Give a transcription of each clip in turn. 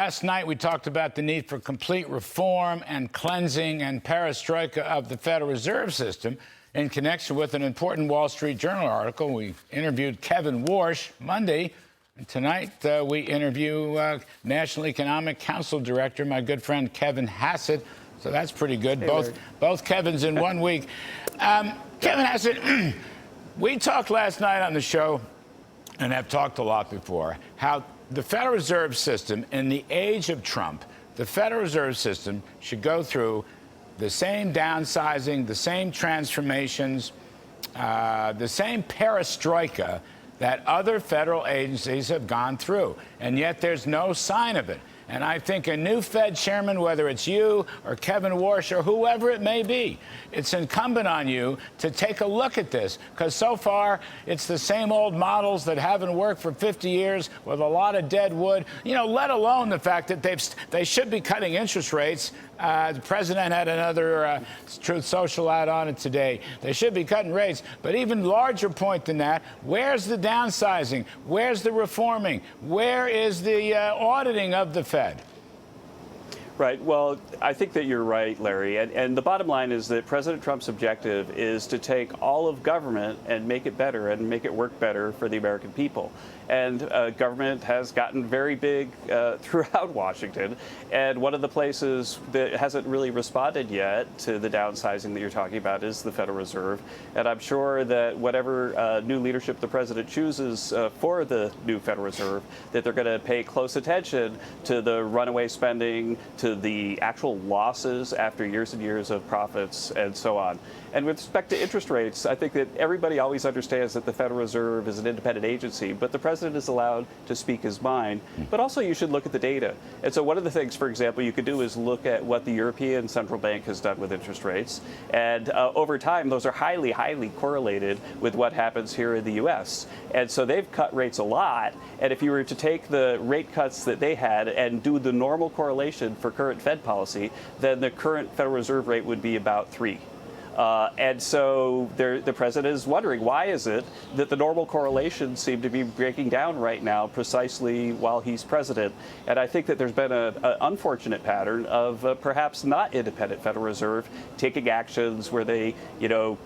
Last night, we talked about the need for complete reform and cleansing and perestroika of the Federal Reserve System in connection with an important Wall Street Journal article. We interviewed Kevin Warsh Monday. And tonight, we interview National Economic Council Director, my good friend Kevin Hassett. So that's pretty good. Hey, both Kevins in 1 week. Kevin Hassett, we talked last night on the show, and have talked a lot before, how the Federal Reserve System, in the age of Trump, the Federal Reserve System should go through the same downsizing, the same transformations, the same perestroika that other federal agencies have gone through. And yet there's no sign of it. And I think a new Fed chairman, whether it's you or Kevin Warsh or whoever it may be, it's incumbent on you to take a look at this, because so far it's the same old models that haven't worked for 50 years with a lot of dead wood, let alone the fact that they should be cutting interest rates. The president had another Truth Social ad on it today. They should be cutting rates. But even larger point than that, where's the downsizing? Where's the reforming? Where is the auditing of the Fed? Right. Well, I think that you're right, Larry. And the bottom line is that President Trump's objective is to take all of government and make it better and make it work better for the American people. And government has gotten very big throughout Washington. And one of the places that hasn't really responded yet to the downsizing that you're talking about is the Federal Reserve. And I'm sure that whatever new leadership the president chooses for the new Federal Reserve, that they're going to pay close attention to the runaway spending, to the actual losses after years and years of profits, and so on. And with respect to interest rates, I think that everybody always understands that the Federal Reserve is an independent agency, but the president is allowed to speak his mind. But also you should look at the data. And so one of the things, for example, you could do is look at what the European Central Bank has done with interest rates. And over time, those are highly, highly correlated with what happens here in the U.S. And so they've cut rates a lot. And if you were to take the rate cuts that they had and do the normal correlation for current Fed policy, then the current Federal Reserve rate would be about 3. And so the president is wondering, why is it that the normal correlations seem to be breaking down right now precisely while he's president? And I think that there's been an unfortunate pattern of perhaps not independent Federal Reserve taking actions where they,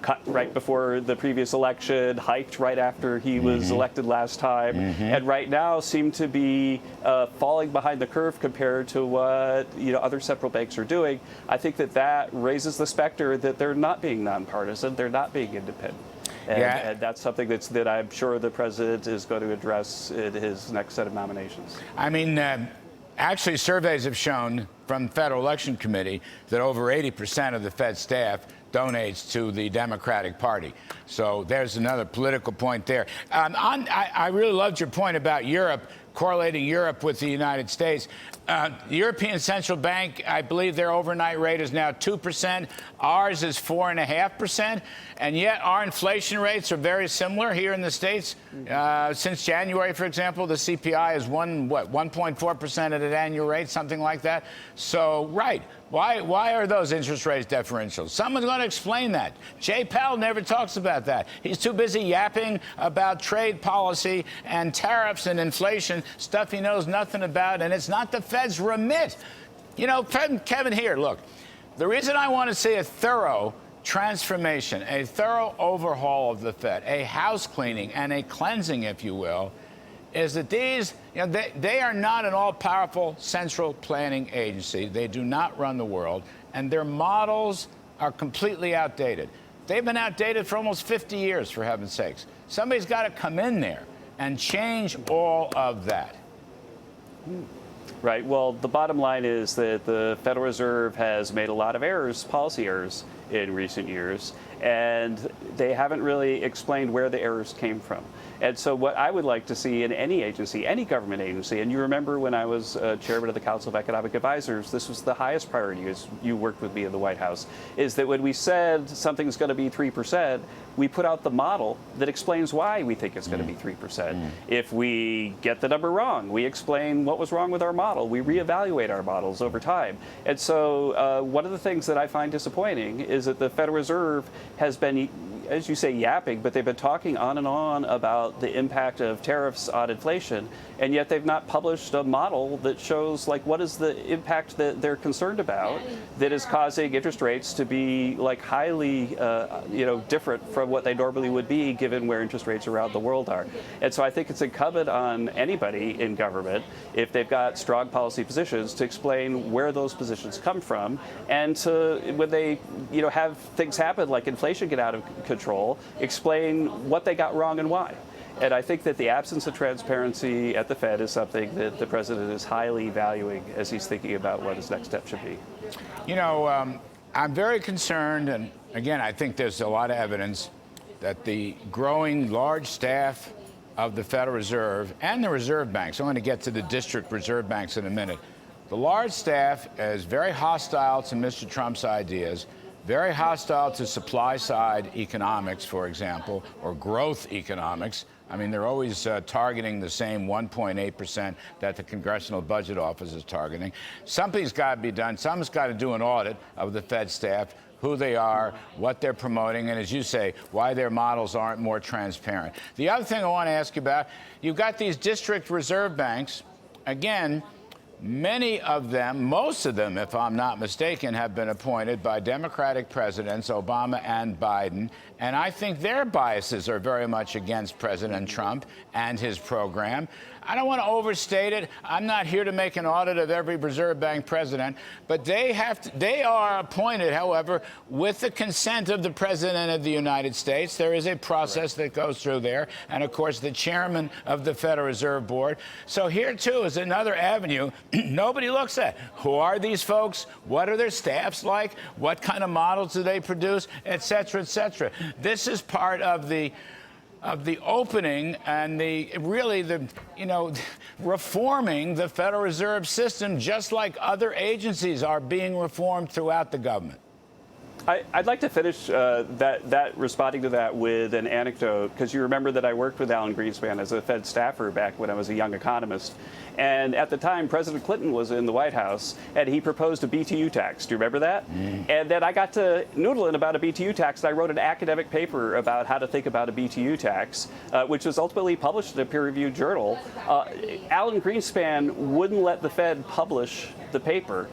cut right before the previous election, hiked right after he was elected last time, and right now seem to be falling behind the curve compared to what other central banks are doing. I think that raises the specter that they're not being nonpartisan, they're not being independent. And that's something that I'm sure the president is going to address in his next set of nominations. I mean, actually, surveys have shown from the Federal Election Committee that over 80% of the Fed staff donates to the Democratic Party. So there's another political point there. I really loved your point about Europe, correlating Europe with the United States. The European Central Bank, I believe their overnight rate is now 2%. Ours is 4.5%. And yet our inflation rates are very similar here in the States. Since January, for example, the CPI is 1.4% at an annual rate, something like that. So, right. Why are those interest rates differential? Someone's going to explain that. Jay Powell never talks about that. He's too busy yapping about trade policy and tariffs and inflation, stuff he knows nothing about, and it's not the Fed's remit. Kevin, here, look, the reason I want to see a thorough transformation, a thorough overhaul of the Fed, a house cleaning and a cleansing, if you will, is that these, they are not an all-powerful central planning agency. They do not run the world, and their models are completely outdated. They've been outdated for almost 50 years, for heaven's sakes. Somebody's got to come in there and change all of that. Right. Well, the bottom line is that the Federal Reserve has made a lot of errors, policy errors, in recent years, and they haven't really explained where the errors came from. And so what I would like to see in any agency, any government agency, and you remember when I was chairman of the Council of Economic Advisors, this was the highest priority as you worked with me in the White House, is that when we said something's going to be 3%, we put out the model that explains why we think it's going to be 3%. If we get the number wrong, we explain what was wrong with our model. We reevaluate our models over time. And so one of the things that I find disappointing is that the Federal Reserve has been as you say, yapping, but they've been talking on and on about the impact of tariffs on inflation, and yet they've not published a model that shows like what is the impact that they're concerned about that is causing interest rates to be like highly, different from what they normally would be given where interest rates around the world are. And so I think it's incumbent on anybody in government, if they've got strong policy positions, to explain where those positions come from, and to, when they have things happen like inflation get out of control, explain what they got wrong and why. And I think that the absence of transparency at the Fed is something that the president is highly valuing as he's thinking about what his next step should be. I'm very concerned, and again, I think there's a lot of evidence that the growing large staff of the Federal Reserve and the reserve banks, I'm going to get to the district reserve banks in a minute, the large staff is very hostile to Mr. Trump's ideas, very hostile to supply-side economics, for example, or growth economics. I mean, they're always targeting the same 1.8% that the Congressional Budget Office is targeting. Something's got to be done. Someone's got to do an audit of the Fed staff, who they are, what they're promoting, and as you say, why their models aren't more transparent. The other thing I want to ask you about, you've got these district reserve banks. Again, many of them, most of them, if I'm not mistaken, have been appointed by Democratic presidents, Obama and Biden. And I think their biases are very much against President Trump and his program. I don't want to overstate it. I'm not here to make an audit of every reserve bank president, but they are appointed, however, with the consent of the President of the United States. There is a process that goes through there, and of course the chairman of the Federal Reserve Board. So here too is another avenue nobody looks at. Who are these folks? What are their staffs like? What kind of models do they produce, et cetera, et cetera. This is part of the opening and reforming the Federal Reserve System, just like other agencies are being reformed throughout the government. I'd like to finish responding to that with an anecdote, because you remember that I worked with Alan Greenspan as a Fed staffer back when I was a young economist. And at the time, President Clinton was in the White House, and he proposed a BTU tax. Do you remember that? And then I got to noodling about a BTU tax, and I wrote an academic paper about how to think about a BTU tax, which was ultimately published in a peer-reviewed journal. Alan Greenspan wouldn't let the Fed publish the paper.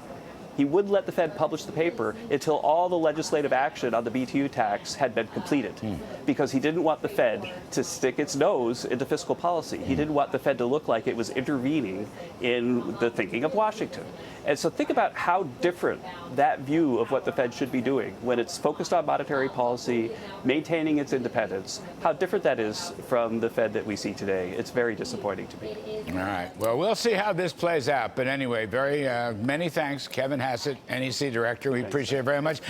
He wouldn't let the Fed publish the paper until all the legislative action on the BTU tax had been completed, because he didn't want the Fed to stick its nose into fiscal policy. He didn't want the Fed to look like it was intervening in the thinking of Washington. And so think about how different that view of what the Fed should be doing when it's focused on monetary policy, maintaining its independence, how different that is from the Fed that we see today. It's very disappointing to me. All right. Well, we'll see how this plays out. But anyway, many thanks, Kevin Hassett, NEC Director. We appreciate it very much.